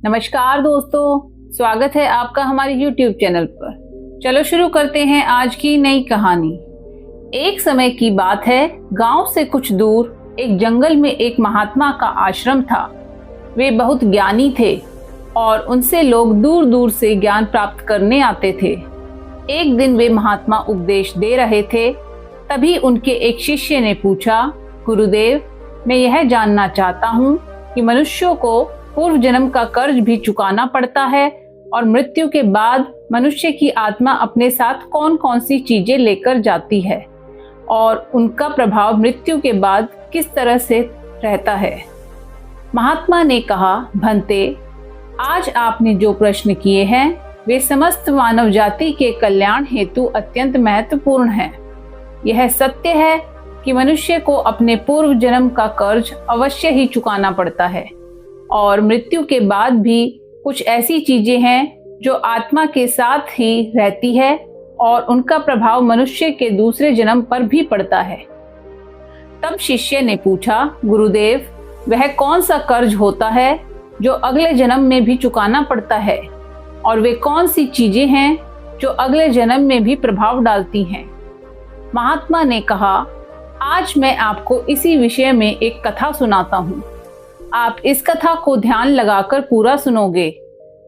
नमस्कार दोस्तों, स्वागत है आपका हमारे YouTube चैनल पर। चलो शुरू करते हैं आज की नई कहानी। एक समय की बात है, गांव से कुछ दूर एक जंगल में एक महात्मा का आश्रम था। वे बहुत ज्ञानी थे और उनसे लोग दूर दूर से ज्ञान प्राप्त करने आते थे। एक दिन वे महात्मा उपदेश दे रहे थे, तभी उनके एक शिष्य ने पूछा, गुरुदेव, मैं यह जानना चाहता हूँ कि मनुष्यों को पूर्व जन्म का कर्ज भी चुकाना पड़ता है और मृत्यु के बाद मनुष्य की आत्मा अपने साथ कौन कौन सी चीजें लेकर जाती है और उनका प्रभाव मृत्यु के बाद किस तरह से रहता है। महात्मा ने कहा, भंते, आज आपने जो प्रश्न किए हैं वे समस्त मानव जाति के कल्याण हेतु अत्यंत महत्वपूर्ण हैं। यह सत्य है कि मनुष्य को अपने पूर्व जन्म का कर्ज अवश्य ही चुकाना पड़ता है और मृत्यु के बाद भी कुछ ऐसी चीजें हैं जो आत्मा के साथ ही रहती है और उनका प्रभाव मनुष्य के दूसरे जन्म पर भी पड़ता है। तब शिष्य ने पूछा, गुरुदेव, वह कौन सा कर्ज होता है जो अगले जन्म में भी चुकाना पड़ता है और वे कौन सी चीजें हैं जो अगले जन्म में भी प्रभाव डालती हैं? महात्मा ने कहा, आज मैं आपको इसी विषय में एक कथा सुनाता हूँ। आप इस कथा को ध्यान लगाकर पूरा सुनोगे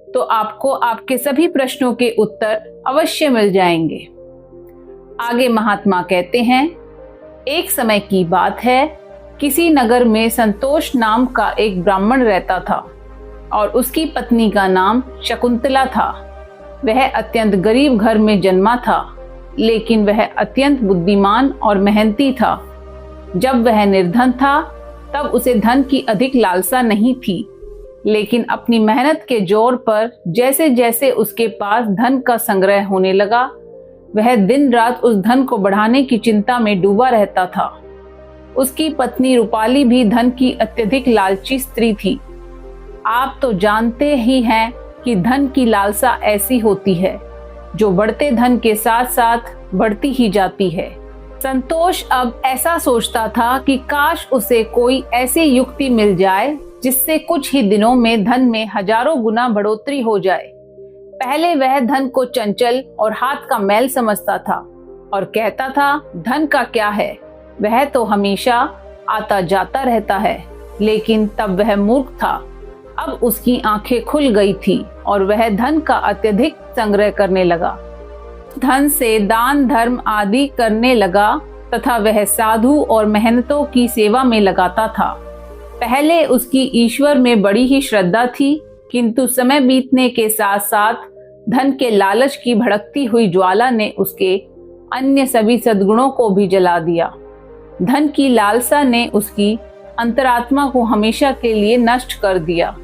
तो आपको आपके सभी प्रश्नों के उत्तर अवश्य मिल जाएंगे। आगे महात्मा कहते हैं, एक समय की बात है, किसी नगर में संतोष नाम का एक ब्राह्मण रहता था और उसकी पत्नी का नाम शकुंतला था। वह अत्यंत गरीब घर में जन्मा था, लेकिन वह अत्यंत बुद्धिमान और मेहनती था। जब वह निर्धन था तब उसे धन की अधिक लालसा नहीं थी, लेकिन अपनी मेहनत के जोर पर जैसे जैसे उसके पास धन का संग्रह होने लगा, वह दिन रात उस धन को बढ़ाने की चिंता में डूबा रहता था। उसकी पत्नी रूपाली भी धन की अत्यधिक लालची स्त्री थी। आप तो जानते ही हैं कि धन की लालसा ऐसी होती है जो बढ़ते धन के साथ साथ बढ़ती ही जाती है। संतोष अब ऐसा सोचता था कि काश उसे कोई ऐसी युक्ति मिल जाए जिससे कुछ ही दिनों में धन में हजारों गुना बढ़ोतरी हो जाए। पहले वह धन को चंचल और हाथ का मैल समझता था और कहता था, धन का क्या है, वह तो हमेशा आता जाता रहता है। लेकिन तब वह मूर्ख था। अब उसकी आंखें खुल गई थी और वह धन का अत्यधिक संग्रह करने लगा। धन से दान धर्म आदि करने लगा तथा वह साधु और मेहनतों की सेवा में लगाता था। पहले उसकी ईश्वर में बड़ी ही श्रद्धा थी, किंतु समय बीतने के साथ साथ धन के लालच की भड़कती हुई ज्वाला ने उसके अन्य सभी सद्गुणों को भी जला दिया। धन की लालसा ने उसकी अंतरात्मा को हमेशा के लिए नष्ट कर दिया।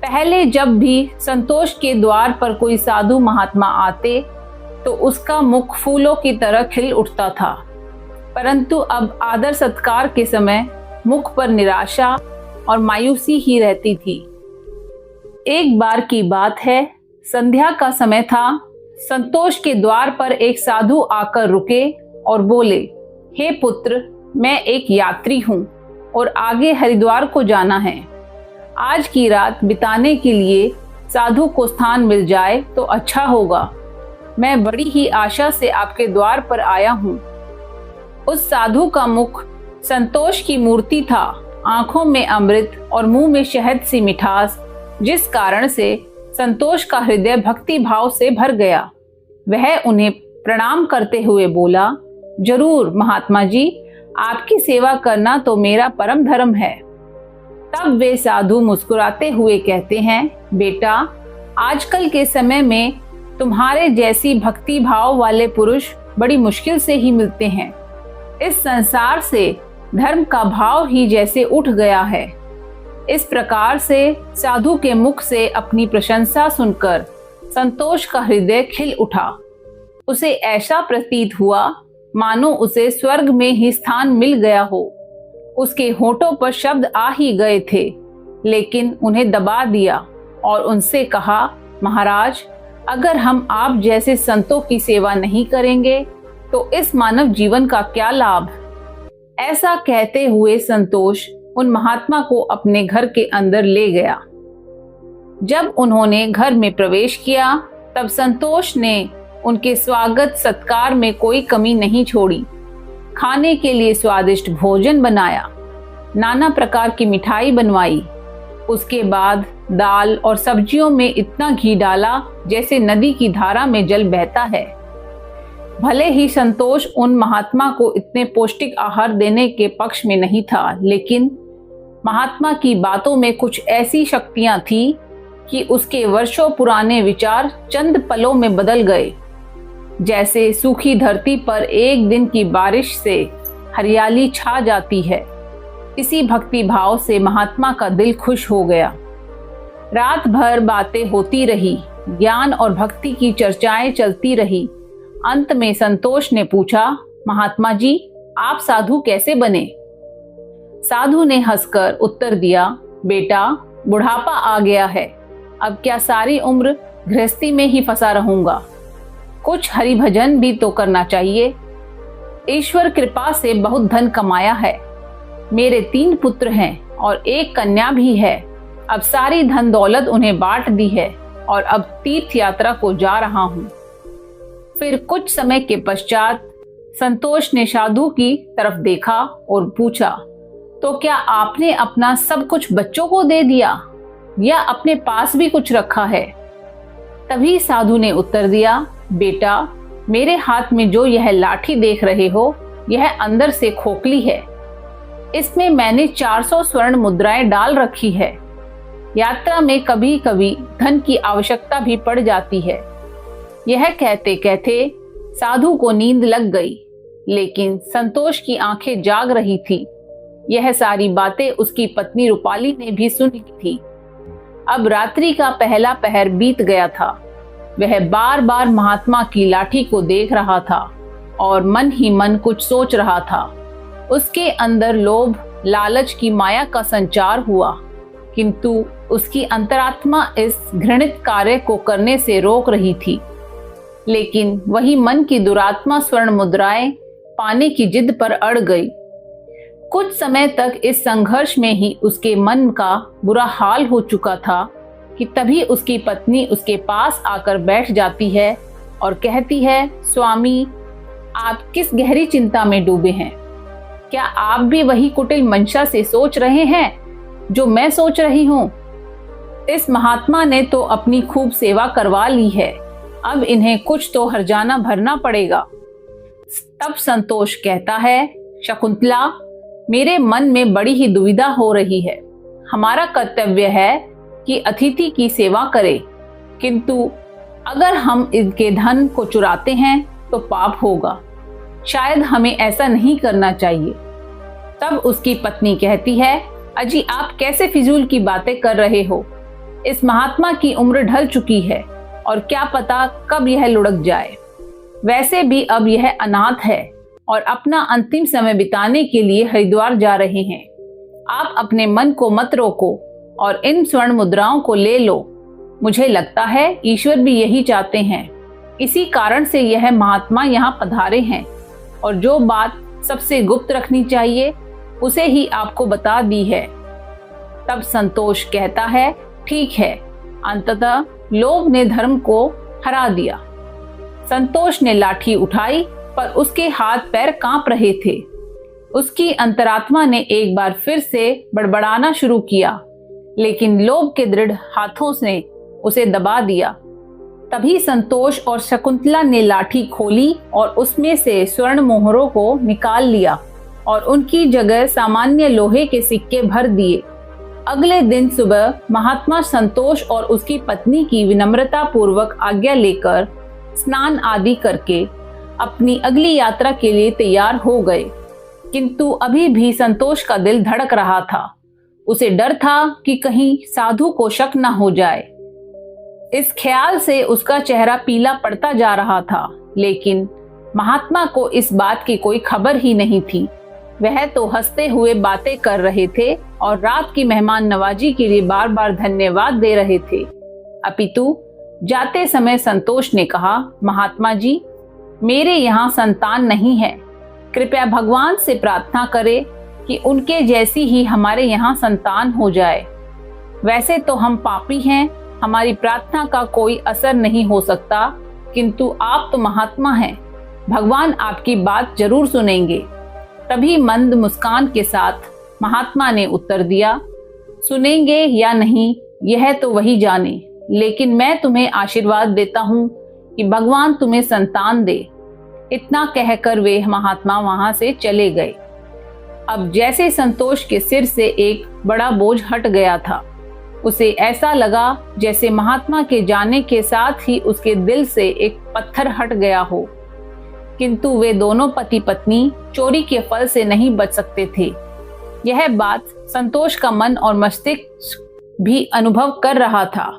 पहले जब भी संतोष के द्वार पर कोई साधु महात्मा आते तो उसका मुख फूलों की तरह खिल उठता था, परंतु अब आदर सत्कार के समय मुख पर निराशा और मायूसी ही रहती थी। एक बार की बात है, संध्या का समय था। संतोष के द्वार पर एक साधु आकर रुके और बोले, हे पुत्र, मैं एक यात्री हूँ और आगे हरिद्वार को जाना है। आज की रात बिताने के लिए साधु को स्थान मिल जाए तो अच्छा होगा। मैं बड़ी ही आशा से आपके द्वार पर आया हूँ। उस साधु का मुख संतोष की मूर्ति था, आंखों में अमृत और मुंह में शहद सी मिठास, जिस कारण से संतोष का हृदय भक्ति भाव से भर गया। वह उन्हें प्रणाम करते हुए बोला, जरूर महात्मा जी, आपकी सेवा करना तो मेरा परम धर्म है। तब वे साधु मुस्कुराते हुए कहते हैं, बेटा, आजकल के समय में तुम्हारे जैसी भक्ति भाव वाले पुरुष बड़ी मुश्किल से ही मिलते हैं। इस संसार से धर्म का भाव ही जैसे उठ गया है। इस प्रकार से साधु के मुख से अपनी प्रशंसा सुनकर संतोष का हृदय खिल उठा। उसे ऐसा प्रतीत हुआ मानो उसे स्वर्ग में ही स्थान मिल गया हो। उसके होठों पर शब्द आ ही गए थे, लेकिन उन्हें दबा दिया और उनसे कहा, महाराज, अगर हम आप जैसे संतों की सेवा नहीं करेंगे तो इस मानव जीवन का क्या लाभ। ऐसा कहते हुए संतोष उन महात्मा को अपने घर के अंदर ले गया। जब उन्होंने घर में प्रवेश किया तब संतोष ने उनके स्वागत सत्कार में कोई कमी नहीं छोड़ी। खाने के लिए स्वादिष्ट भोजन बनाया, नाना प्रकार की मिठाई बनवाई। उसके बाद दाल और सब्जियों में इतना घी डाला जैसे नदी की धारा में जल बहता है। भले ही संतोष उन महात्मा को इतने पौष्टिक आहार देने के पक्ष में नहीं था, लेकिन महात्मा की बातों में कुछ ऐसी शक्तियां थी कि उसके वर्षों पुराने विचार चंद पलों में बदल गए। जैसे सूखी धरती पर एक दिन की बारिश से हरियाली छा जाती है, इसी भक्ति भाव से महात्मा का दिल खुश हो गया। रात भर बातें होती रही, ज्ञान और भक्ति की चर्चाएं चलती रही। अंत में संतोष ने पूछा, महात्मा जी, आप साधु कैसे बने? साधु ने हंसकर उत्तर दिया, बेटा, बुढ़ापा आ गया है, अब क्या सारी उम्र गृहस्थी में ही फंसा रहूंगा? कुछ हरि भजन भी तो करना चाहिए। ईश्वर कृपा से बहुत धन कमाया है। मेरे 3 पुत्र हैं और एक कन्या भी है। अब सारी धन दौलत उन्हें बांट दी है और अब तीर्थ यात्रा को जा रहा हूँ। फिर कुछ समय के पश्चात संतोष ने साधु की तरफ देखा और पूछा, तो क्या आपने अपना सब कुछ बच्चों को दे दिया या अपने पास भी कुछ रखा है? तभी साधु ने उत्तर दिया, बेटा, मेरे हाथ में जो यह लाठी देख रहे हो, यह अंदर से खोखली है। इसमें मैंने 400 स्वर्ण मुद्राएं डाल रखी है। यात्रा में कभी कभी धन की आवश्यकता भी पड़ जाती है। यह कहते कहते साधु को नींद लग गई, लेकिन संतोष की आंखें जाग रही थी। यह सारी बातें उसकी पत्नी रूपाली ने भी सुन ली थी। अब रात्रि का पहला पहर बीत गया था। वह बार बार महात्मा की लाठी को देख रहा था और मन ही मन कुछ सोच रहा था। उसके अंदर लोभ, लालच की माया का संचार हुआ, किंतु उसकी अंतरात्मा इस घृणित कार्य को करने से रोक रही थी। लेकिन वही मन की दुरात्मा स्वर्ण मुद्राएं पाने की जिद पर अड़ गई। कुछ समय तक इस संघर्ष में ही उसके मन का बुरा हाल हो चुका था कि तभी उसकी पत्नी उसके पास आकर बैठ जाती है और कहती है, स्वामी, आप किस गहरी चिंता में डूबे हैं? क्या आप भी वही कुटिल मंशा से सोच रहे हैं जो मैं सोच रही हूँ? इस महात्मा ने तो अपनी खूब सेवा करवा ली है, अब इन्हें कुछ तो हर्जाना भरना पड़ेगा। तब संतोष कहता है, शकुंतला, मेरे मन में बड़ी ही दुविधा हो रही है। हमारा कर्तव्य है कि अतिथि की सेवा करें, किंतु अगर हम इनके धन को चुराते हैं तो पाप होगा। शायद हमें ऐसा नहीं करना चाहिए। तब उसकी पत्नी कहती है, अजी, आप कैसे फिजूल की बातें कर रहे हो? इस महात्मा की उम्र ढल चुकी है और क्या पता कब यह लुढ़क जाए। वैसे भी अब यह अनाथ है और अपना अंतिम समय बिताने के लिए हरिद्वार जा रहे हैं। आप अपने मन को मत रोको और इन स्वर्ण मुद्राओं को ले लो। मुझे लगता है ईश्वर भी यही चाहते हैं। इसी कारण से यह महात्मा यहाँ पधारे हैं और जो बात सबसे गुप्त रखनी चाहिए उसे ही आपको बता दी है। तब संतोष कहता है, ठीक है। अंततः लोभ ने धर्म को हरा दिया। संतोष ने लाठी उठाई पर उसके हाथ पैर कांप रहे थे। उसकी अंतरात्मा ने एक बार फिर से बड़बड़ाना शुरू किया, लेकिन लोभ के दृढ़ हाथों से उसे दबा दिया। तभी संतोष और शकुंतला ने लाठी खोली और उसमें से स्वर्ण मोहरों को निकाल लिया और उनकी जगह सामान्य लोहे के सिक्के भर दिए। अगले दिन सुबह महात्मा संतोष और उसकी पत्नी की विनम्रता पूर्वक आज्ञा लेकर स्नान आदि करके अपनी अगली यात्रा के लिए तैयार हो गए। किंतु अभी भी संतोष का दिल धड़क रहा था। उसे डर था कि कहीं साधु को शक न हो जाए। इस ख्याल से उसका चेहरा पीला पड़ता जा रहा था, लेकिन महात्मा को इस बात की कोई खबर ही नहीं थी। वह तो हंसते हुए बातें कर रहे थे और रात की मेहमान नवाजी के लिए बार बार धन्यवाद दे रहे थे। अपितु जाते समय संतोष ने कहा, महात्मा जी, मेरे यहाँ संतान नहीं है। कृपया भगवान से प्रार्थना करें कि उनके जैसी ही हमारे यहाँ संतान हो जाए। वैसे तो हम पापी हैं हमारी प्रार्थना का कोई असर नहीं हो सकता, किंतु आप तो महात्मा हैं, भगवान आपकी बात जरूर सुनेंगे। तभी मंद मुस्कान के साथ महात्मा ने उत्तर दिया, सुनेंगे या नहीं यह तो वही जाने, लेकिन मैं तुम्हें आशीर्वाद देता हूँ कि भगवान तुम्हें संतान दे। इतना कहकर वे महात्मा वहां से चले गए। अब जैसे संतोष के सिर से एक बड़ा बोझ हट गया था। उसे ऐसा लगा जैसे महात्मा के जाने के साथ ही उसके दिल से एक पत्थर हट गया हो। किंतु वे दोनों पति पत्नी चोरी के फल से नहीं बच सकते थे। यह बात संतोष का मन और मस्तिष्क भी अनुभव कर रहा था,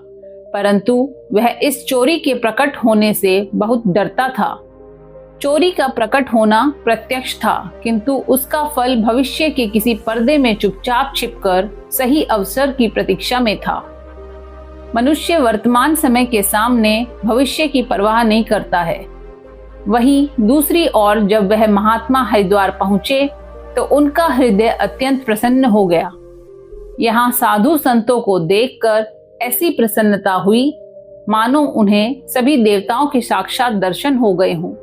परंतु वह इस चोरी के प्रकट होने से बहुत डरता था। चोरी का प्रकट होना प्रत्यक्ष था, किंतु उसका फल भविष्य के किसी पर्दे में चुपचाप छिपकर सही अवसर की प्रतीक्षा में था। मनुष्य वर्तमान समय के सामने भविष्य की परवाह नहीं करता है। वहीं दूसरी ओर जब वह महात्मा हरिद्वार पहुंचे तो उनका हृदय अत्यंत प्रसन्न हो गया। यहाँ साधु संतों को देखकर ऐसी प्रसन्नता हुई मानो उन्हें सभी देवताओं के साक्षात दर्शन हो गए हों।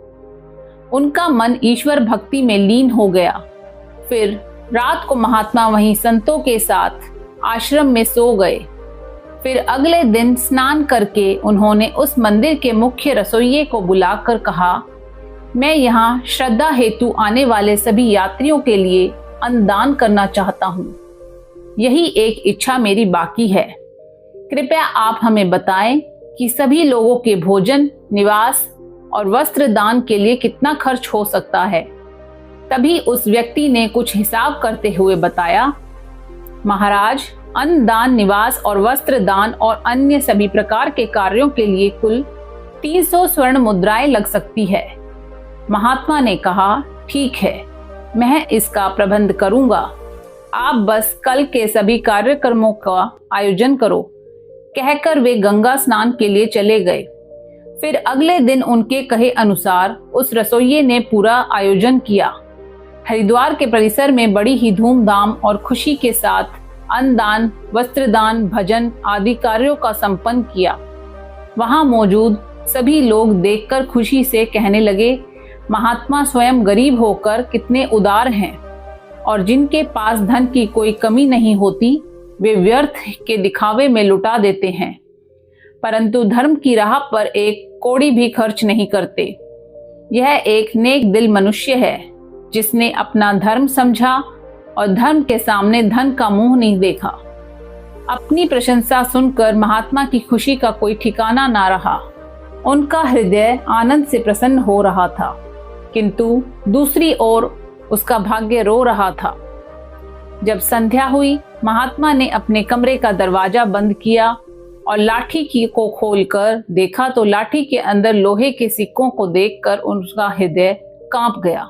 उनका मन ईश्वर भक्ति में लीन हो गया। फिर रात को महात्मा वहीं संतों के साथ आश्रम में सो गए। फिर अगले दिन स्नान करके उन्होंने उस मंदिर के मुख्य रसोइये को बुलाकर कहा, मैं यहाँ श्रद्धा हेतु आने वाले सभी यात्रियों के लिए अन्नदान करना चाहता हूँ। यही एक इच्छा मेरी बाकी है। कृपया आप हमें बताएं कि सभी लोगों के भोजन, निवास और वस्त्र दान के लिए कितना खर्च हो सकता है। तभी उस व्यक्ति ने कुछ हिसाब करते हुए बताया, महाराज, अन्न दान, निवास और वस्त्र दान और अन्य सभी प्रकार के कार्यों के लिए कुल 300 स्वर्ण मुद्राएं लग सकती है। महात्मा ने कहा, ठीक है, मैं इसका प्रबंध करूंगा। आप बस कल के सभी कार्यक्रमों का आयोजन करो। कहकर वे गंगा स्नान के लिए चले गए। फिर अगले दिन उनके कहे अनुसार उस रसोइये ने पूरा आयोजन किया। हरिद्वार के परिसर में बड़ी ही धूमधाम और खुशी के साथ अन्नदान, वस्त्रदान, भजन आदि कार्यों का संपन्न किया। वहां मौजूद सभी लोग देखकर खुशी से कहने लगे, महात्मा स्वयं गरीब होकर कितने उदार हैं, और जिनके पास धन की कोई कमी नहीं होती वे व्यर्थ के दिखावे में लुटा देते हैं, परंतु धर्म की राह पर एक कौड़ी भी खर्च नहीं करते। यह एक नेक दिल मनुष्य है जिसने अपना धर्म समझा और धर्म के सामने धन का मुंह नहीं देखा। अपनी प्रशंसा सुनकर महात्मा की खुशी का कोई ठिकाना ना रहा। उनका हृदय आनंद से प्रसन्न हो रहा था, किंतु दूसरी ओर उसका भाग्य रो रहा था। जब संध्या हुई, महात्मा ने अपने कमरे का दरवाजा बंद किया और लाठी को खोलकर देखा तो लाठी के अंदर लोहे के सिक्कों को देखकर उनका हृदय कांप गया।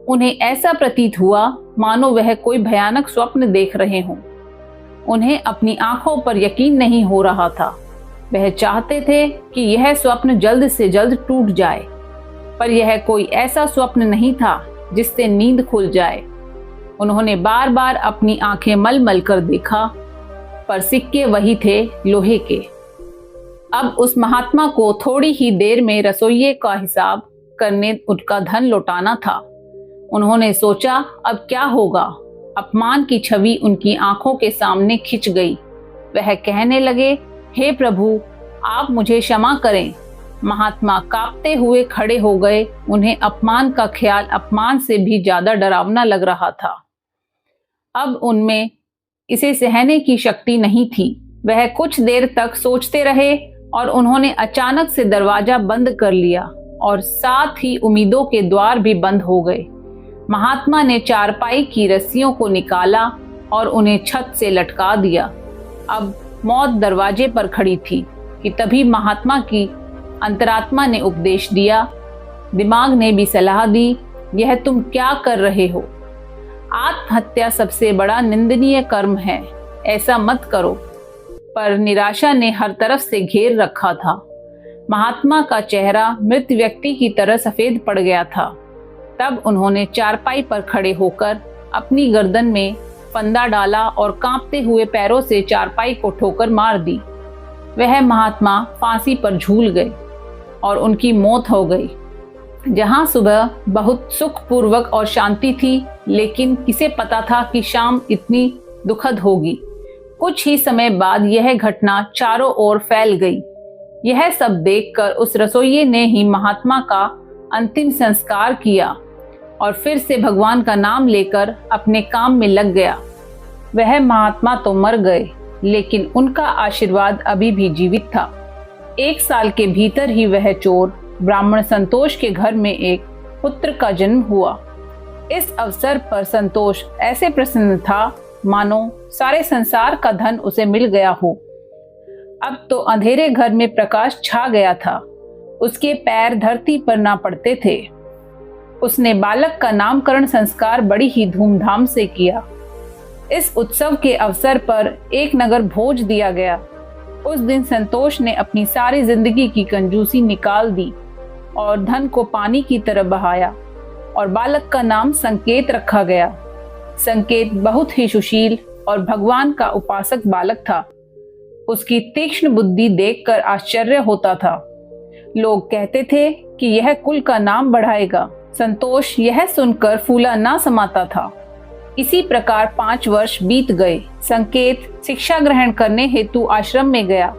उन्हें ऐसा प्रतीत हुआ मानो वह कोई भयानक स्वप्न देख रहे हों। उन्हें अपनी आंखों पर यकीन नहीं हो रहा था। वह चाहते थे कि यह स्वप्न जल्द से जल्द टूट जाए, पर यह कोई ऐसा स्वप्न नहीं था जिससे नींद खुल जाए। उन्होंने बार बार अपनी आंखें मल मल कर देखा, पर सिक्के वही थे, लोहे के। अब उस महात्मा को थोड़ी ही देर में रसोइये का हिसाब करने उनका धन लौटाना था। उन्होंने सोचा, अब क्या होगा। अपमान की छवि उनकी आंखों के सामने खिंच गई। वह कहने लगे, हे प्रभु, आप मुझे क्षमा करें। महात्मा कांपते हुए खड़े हो गए। उन्हें अपमान का ख्याल अपमान से भी ज्यादा डरावना लग रहा था। अब उनमें इसे सहने की शक्ति नहीं थी। वह कुछ देर तक सोचते रहे और उन्होंने अचानक से दरवाजा बंद कर लिया और साथ ही उम्मीदों के द्वार भी बंद हो गए। महात्मा ने चारपाई की रस्सियों को निकाला और उन्हें छत से लटका दिया। अब मौत दरवाजे पर खड़ी थी कि तभी महात्मा की अंतरात्मा ने उपदेश दिया। दिमाग ने भी सलाह दी, यह तुम क्या कर रहे हो? आत्महत्या सबसे बड़ा निंदनीय कर्म है, ऐसा मत करो। पर निराशा ने हर तरफ से घेर रखा था। महात्मा का चेहरा मृत व्यक्ति की तरह सफेद पड़ गया था। तब उन्होंने चारपाई पर खड़े होकर अपनी गर्दन में फंदा डाला और कांपते हुए पैरों से चारपाई को ठोकर मार दी। वह महात्मा फांसी पर झूल गए और उनकी मौत हो गई। जहां सुबह बहुत सुखपूर्वक और शांति थी, लेकिन किसे पता था कि शाम इतनी दुखद होगी। कुछ ही समय बाद यह घटना चारों ओर फैल गई। यह सब देखकर उस रसोइये ने ही महात्मा का अंतिम संस्कार किया और फिर से भगवान का नाम लेकर अपने काम में लग गया। वह महात्मा तो मर गए, लेकिन उनका आशीर्वाद अभी भी जीवित था। 1 साल के भीतर ही वह चोर ब्राह्मण संतोष के घर में एक पुत्र का जन्म हुआ। इस अवसर पर संतोष ऐसे प्रसन्न था मानो सारे संसार का धन उसे मिल गया हो। अब तो अंधेरे घर में प्रकाश छा गया था। उसके पैर धरती पर ना पड़ते थे। उसने बालक का नामकरण संस्कार बड़ी ही धूमधाम से किया। इस उत्सव के अवसर पर एक नगर भोज दिया गया। उस दिन संतोष ने अपनी सारी जिंदगी की कंजूसी निकाल दी और धन को पानी की तरह बहाया और बालक का नाम संकेत रखा गया। संकेत बहुत ही सुशील और भगवान का उपासक बालक था। उसकी तीक्ष्ण बुद्धि देखकर आश्चर्य होता था। लोग कहते थे कि यह कुल का नाम बढ़ाएगा। संतोष यह सुनकर फूला ना समाता था। इसी प्रकार 5 वर्ष बीत गए। संकेत शिक्षा ग्रहण करने हेतु आश्रम में गया।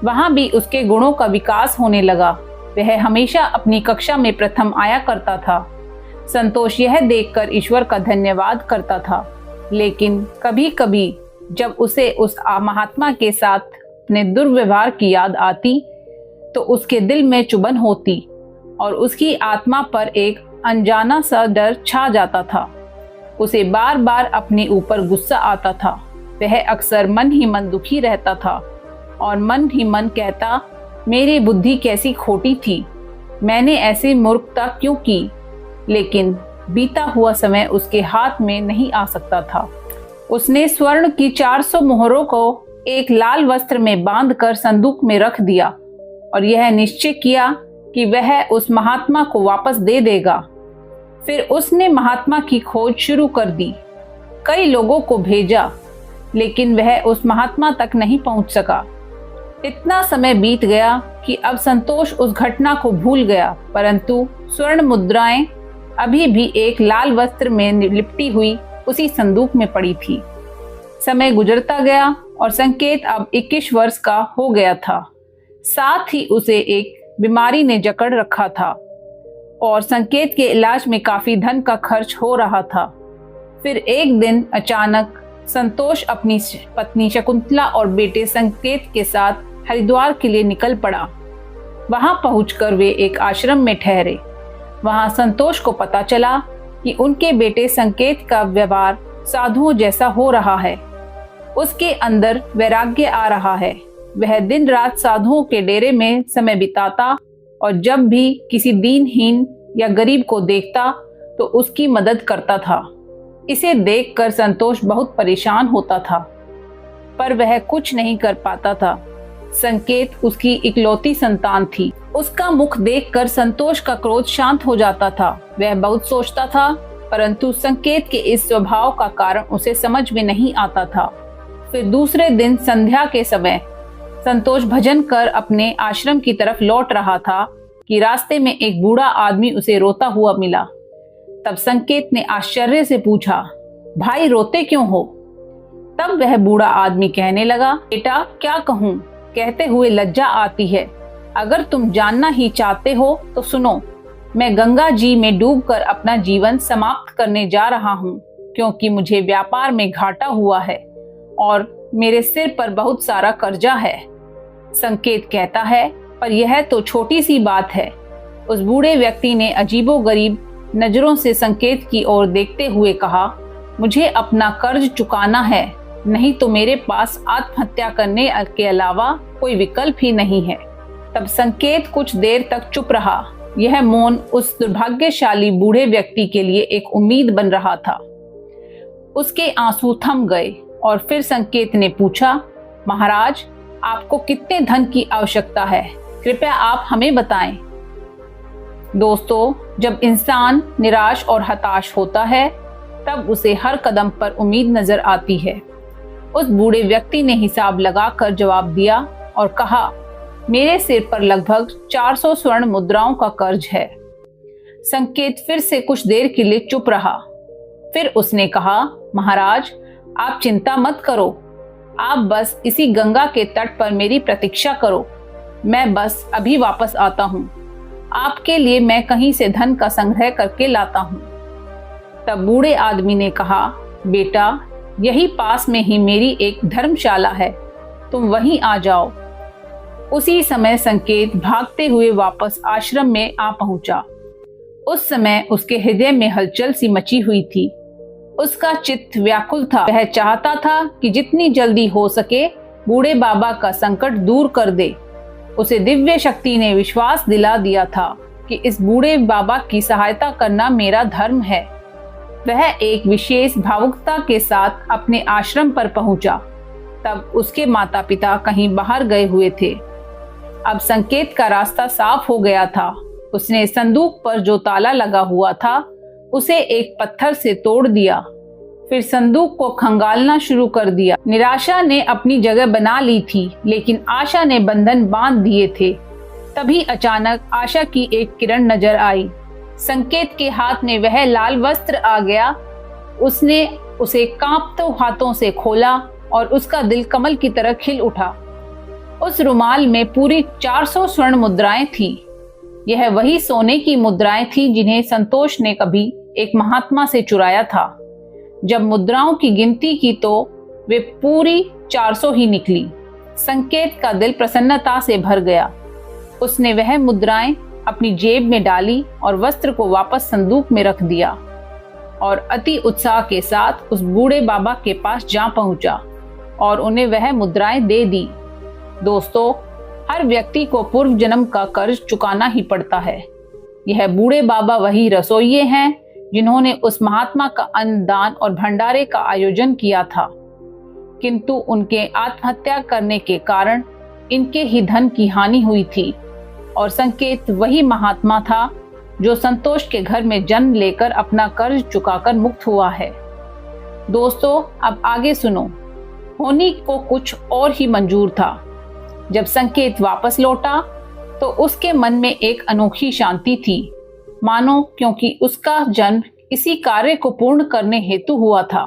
वहां भी उसके गुणों का विकास होने लगा। वह हमेशा अपनी कक्षा में प्रथम आया करता था। संतोष यह देखकर ईश्वर का धन्यवाद करता था, लेकिन कभी कभी जब उसे उस महात्मा के साथ अपने दुर्व्यवहार की याद आती तो उसके दिल में चुभन होती और उसकी आत्मा पर एक अनजाना सा डर छा जाता था। उसे बार बार अपने ऊपर गुस्सा आता था। वह अक्सर मन ही मन दुखी रहता था और मन ही मन कहता, मेरी बुद्धि कैसी खोटी थी, मैंने ऐसी मूर्खता क्यों की। लेकिन बीता हुआ समय उसके हाथ में नहीं आ सकता था। उसने स्वर्ण की 400 मोहरों को एक लाल वस्त्र में बांधकर संदूक में रख दिया और यह निश्चय किया कि वह उस महात्मा को वापस दे देगा। फिर उसने महात्मा की खोज शुरू कर दी। कई लोगों को भेजा, लेकिन वह उस महात्मा तक नहीं पहुंच सका। इतना समय बीत गया कि अब संतोष उस घटना को भूल गया, परंतु स्वर्ण मुद्राएं अभी भी एक लाल वस्त्र में लिपटी हुई उसी संदूक में पड़ी थी। समय गुजरता गया और संकेत अब 21 वर्ष का हो गया था। साथ ही उसे एक बीमारी ने जकड़ रखा था और संकेत के इलाज में काफी धन का खर्च हो रहा था। फिर एक दिन अचानक संतोष अपनी पत्नी शकुंतला और बेटे संकेत के साथ हरिद्वार के लिए निकल पड़ा। वहां पहुंचकर वे एक आश्रम में ठहरे। वहां संतोष को पता चला कि उनके बेटे संकेत का व्यवहार साधुओं जैसा हो रहा है। उसके अंदर वैराग्य आ रहा है। वह दिन रात साधुओं के डेरे में समय बिताता और जब भी किसी दीनहीन या गरीब को देखता तो उसकी मदद करता था। इसे देखकर संतोष बहुत परेशान होता था, पर वह कुछ नहीं कर पाता था। संकेत उसकी इकलौती संतान थी। उसका मुख देखकर संतोष का क्रोध शांत हो जाता था। वह बहुत सोचता था, परंतु संकेत के इस स्वभाव का कारण उसे समझ में नहीं आता था। फिर दूसरे दिन संध्या के समय संतोष भजन कर अपने आश्रम की तरफ लौट रहा था कि रास्ते में एक बूढ़ा आदमी उसे रोता हुआ मिला। तब संकेत ने आश्चर्य से पूछा, भाई रोते क्यों हो? तब वह बूढ़ा आदमी कहने लगा, बेटा क्या कहूँ, कहते हुए लज्जा आती है। अगर तुम जानना ही चाहते हो तो सुनो, मैं गंगा जी में डूबकर अपना जीवन समाप्त करने जा रहा हूँ, क्योंकि मुझे व्यापार में घाटा हुआ है और मेरे सिर पर बहुत सारा कर्जा है। संकेत कहता है, पर यह तो छोटी सी बात है। उस बूढ़े व्यक्ति ने अजीबोगरीब नजरों से संकेत की ओर देखते हुए कहा, मुझे अपना कर्ज चुकाना है, नहीं तो मेरे पास आत्महत्या करने के अलावा कोई विकल्प ही नहीं है। तब संकेत कुछ देर तक चुप रहा। यह मौन उस दुर्भाग्यशाली बूढ़े व्यक्ति के लिए एक उम्मीद बन रहा था। उसके आंसू थम गए और फिर संकेत ने पूछा, महाराज आपको कितने धन की आवश्यकता है, कृपया आप हमें बताएं। दोस्तों, जब इंसान निराश और हताश होता है तब उसे हर कदम पर उम्मीद नजर आती है। उस बूढ़े व्यक्ति ने हिसाब लगाकर जवाब दिया और कहा, मेरे सिर पर लगभग 400 स्वर्ण मुद्राओं का कर्ज है। संकेत फिर से कुछ देर के लिए चुप रहा। फिर उसने कहा, महाराज, आप चिंता मत करो, आप बस इसी गंगा के तट पर मेरी प्रतीक्षा करो, मैं बस अभी वापस आता हूँ। आपके लिए मैं कहीं से धन का संग्रह करके लाता हूँ। तब बूढ़े आदमी ने कहा, बेटा, यही पास में ही मेरी एक धर्मशाला है, तुम वहीं आ जाओ। उसी समय संकेत भागते हुए वापस आश्रम में आ पहुंचा। उस समय उसके हृदय में हलचल सी मची हुई थी। उसका चित्त व्याकुल था। वह चाहता था कि जितनी जल्दी हो सके बूढ़े बाबा का संकट दूर कर दे। उसे दिव्य शक्ति ने विश्वास दिला दिया था कि इस बूढ़े बाबा की सहायता करना मेरा धर्म है। वह एक विशेष भावुकता के साथ अपने आश्रम पर पहुंचा। तब उसके माता पिता कहीं बाहर गए हुए थे। अब संकेत का रास्ता साफ हो गया था। उसने संदूक पर जो ताला लगा हुआ था उसे एक पत्थर से तोड़ दिया, फिर संदूक को खंगालना शुरू कर दिया। निराशा ने अपनी जगह बना ली थी, लेकिन आशा ने बंधन बांध दिए थे। तभी अचानक आशा की एक किरण नजर आई। संकेत के हाथ में वह लाल वस्त्र आ गया। उसने उसे कांपते हाथों से खोला और उसका दिल कमल की तरह खिल उठा। उस रुमाल में पूरी 400 स्वर्ण मुद्राएं थीं। यह वही सोने की मुद्राएं थीं जिन्हें संतोष ने कभी एक महात्मा से चुराया था। जब मुद्राओं की गिनती की तो वे पूरी 400 ही निकली। संकेत का दिल प्रसन्नता से भर गया। उसने वह मुद्राएं अपनी जेब में डाली और वस्त्र को वापस संदूक में रख दिया और अति उत्साह के साथ उस बूढ़े बाबा के पास जा पहुंचा और उन्हें वह मुद्राएं दे दी। दोस्तों, हर व्यक्ति को पूर्व जन्म का कर्ज चुकाना ही पड़ता है। यह बूढ़े बाबा वही रसोइये हैं जिन्होंने उस महात्मा का अन्नदान और भंडारे का आयोजन किया था, किंतु उनके आत्महत्या करने के कारण इनके ही धन की हानि हुई थी। और संकेत वही महात्मा था जो संतोष के घर में जन्म लेकर अपना कर्ज चुकाकर मुक्त हुआ है। दोस्तों, अब आगे सुनो। होनी को कुछ और ही मंजूर था। जब संकेत वापस लौटा तो उसके मन में एक अनोखी शांति थी, मानो क्योंकि उसका जन्म इसी कार्य को पूर्ण करने हेतु हुआ था।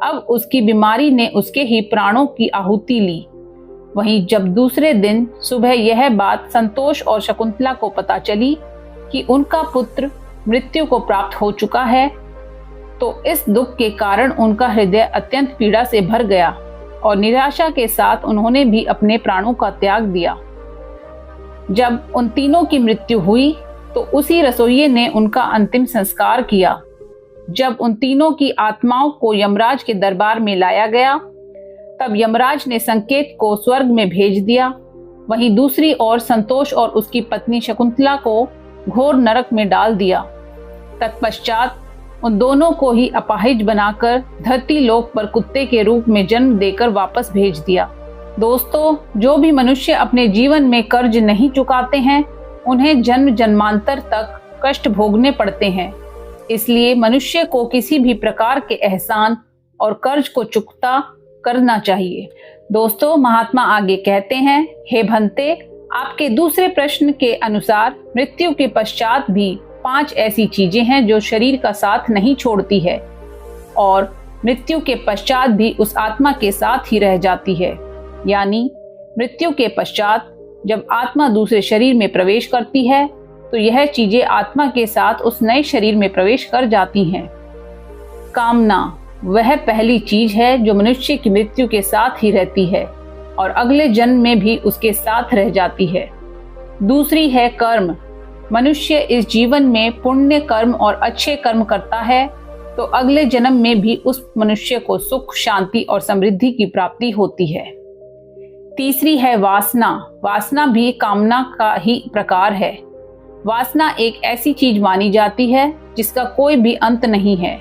अब उसकी बीमारी ने उसके ही प्राणों की आहुति ली। वहीं जब दूसरे दिन सुबह यह बात संतोष और शकुंतला को पता चली कि उनका पुत्र मृत्यु को प्राप्त हो चुका है, तो इस दुख के कारण उनका हृदय अत्यंत पीड़ा से भर गया और निराशा के साथ उन्होंने भी अपने प्राणों का त्याग दिया। जब उन तीनों की मृत्यु हुई तो उसी रसोइये ने उनका अंतिम संस्कार किया। जब उन तीनों की आत्माओं को यमराज के दरबार में लाया गया, तब यमराज ने संकेत को स्वर्ग में भेज दिया। वहीं दूसरी ओर संतोष और उसकी पत्नी शकुंतला को घोर नरक में डाल दिया। तत्पश्चात उन दोनों को ही अपाहिज बनाकर धरती लोक पर कुत्ते के रूप में जन्म देकर वापस भेज दिया। दोस्तों, जो भी मनुष्य अपने जीवन में कर्ज नहीं चुकाते हैं उन्हें जन्म जन्मांतर तक कष्ट भोगने पड़ते हैं। इसलिए मनुष्य को किसी भी प्रकार के एहसान और कर्ज को चुकता करना चाहिए। दोस्तों, महात्मा आगे कहते हैं, हे भंते, आपके दूसरे प्रश्न के अनुसार मृत्यु के पश्चात भी 5 ऐसी चीजें हैं जो शरीर का साथ नहीं छोड़ती है और मृत्यु के पश्चात भी उस आत्मा के साथ ही रह जाती है। यानी मृत्यु के पश्चात जब आत्मा दूसरे शरीर में प्रवेश करती है तो यह चीजें आत्मा के साथ उस नए शरीर में प्रवेश कर जाती हैं। कामना वह पहली चीज है जो मनुष्य की मृत्यु के साथ ही रहती है और अगले जन्म में भी उसके साथ रह जाती है। दूसरी है कर्म। मनुष्य इस जीवन में पुण्य कर्म और अच्छे कर्म करता है तो अगले जन्म में भी उस मनुष्य को सुख, शांति और समृद्धि की प्राप्ति होती है। तीसरी है वासना। वासना भी कामना का ही प्रकार है। वासना एक ऐसी चीज मानी जाती है जिसका कोई भी अंत नहीं है।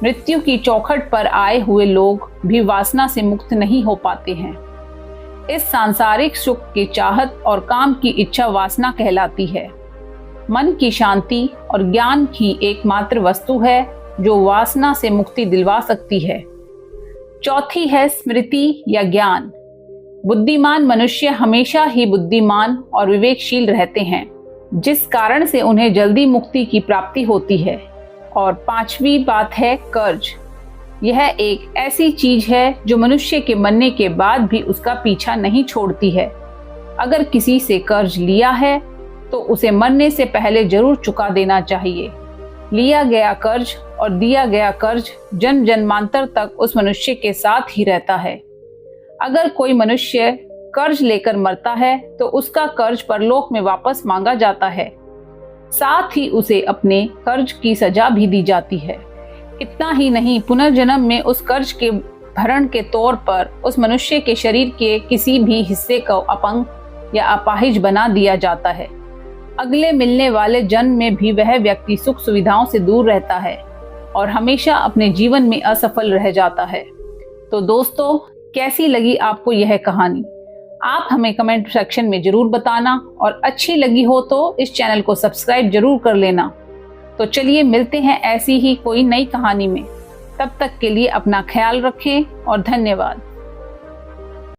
मृत्यु की चौखट पर आए हुए लोग भी वासना से मुक्त नहीं हो पाते हैं। इस सांसारिक सुख की चाहत और काम की इच्छा वासना कहलाती है। मन की शांति और ज्ञान की एकमात्र वस्तु है जो वासना से मुक्ति दिलवा सकती है। चौथी है स्मृति या ज्ञान। बुद्धिमान मनुष्य हमेशा ही बुद्धिमान और विवेकशील रहते हैं, जिस कारण से उन्हें जल्दी मुक्ति की प्राप्ति होती है। और पांचवी बात है कर्ज। यह एक ऐसी चीज है जो मनुष्य के मरने के बाद भी उसका पीछा नहीं छोड़ती है। अगर किसी से कर्ज लिया है तो उसे मरने से पहले जरूर चुका देना चाहिए। लिया गया कर्ज और दिया गया कर्ज जन्म जन्मांतर तक उस मनुष्य के साथ ही रहता है। अगर कोई मनुष्य कर्ज लेकर मरता है तो उसका कर्ज परलोक में वापस मांगा जाता है, साथ ही उसे अपने कर्ज की सजा भी दी जाती है। इतना ही नहीं, पुनर्जन्म में उस कर्ज के भरण के तौर पर उस मनुष्य के शरीर के किसी भी हिस्से को अपंग या अपाहिज बना दिया जाता है। अगले मिलने वाले जन्म में भी वह व्यक्ति सुख सुविधाओं से दूर रहता है और हमेशा अपने जीवन में असफल रह जाता है। तो दोस्तों, कैसी लगी आपको यह कहानी? आप हमें कमेंट सेक्शन में जरूर बताना, और अच्छी लगी हो तो इस चैनल को सब्सक्राइब जरूर कर लेना। तो चलिए मिलते हैं ऐसी ही कोई नई कहानी में। तब तक के लिए अपना ख्याल रखें और धन्यवाद।